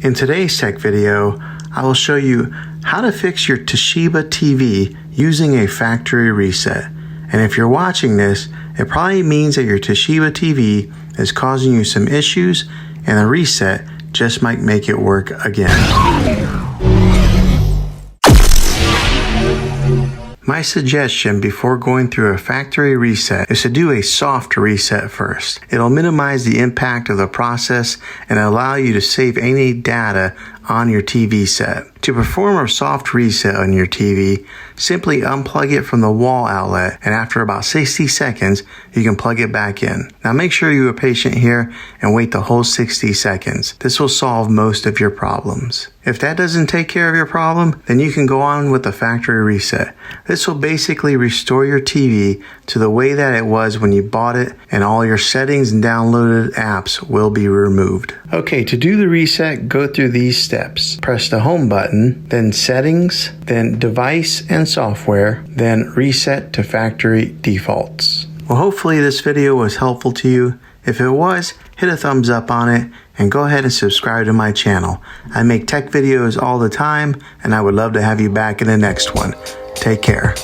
In today's tech video, I will show you how to fix your Toshiba TV using a factory reset. And if you're watching this, it probably means that your Toshiba TV is causing you some issues and a reset just might make it work again. My suggestion before going through a factory reset is to do a soft reset first. It'll minimize the impact of the process and allow you to save any data on your TV set. To perform a soft reset on your TV, simply unplug it from the wall outlet, and after about 60 seconds, you can plug it back in. Now make sure you are patient here and wait the whole 60 seconds. This will solve most of your problems. If that doesn't take care of your problem, then you can go on with the factory reset. This will basically restore your TV to the way that it was when you bought it, and all your settings and downloaded apps will be removed. Okay, to do the reset, go through these steps. Press the home button, then settings, then device and software, then reset to factory defaults. Well, hopefully this video was helpful to you. If it was, hit a thumbs up on it and go ahead and subscribe to my channel. I make tech videos all the time and I would love to have you back in the next one. Take care.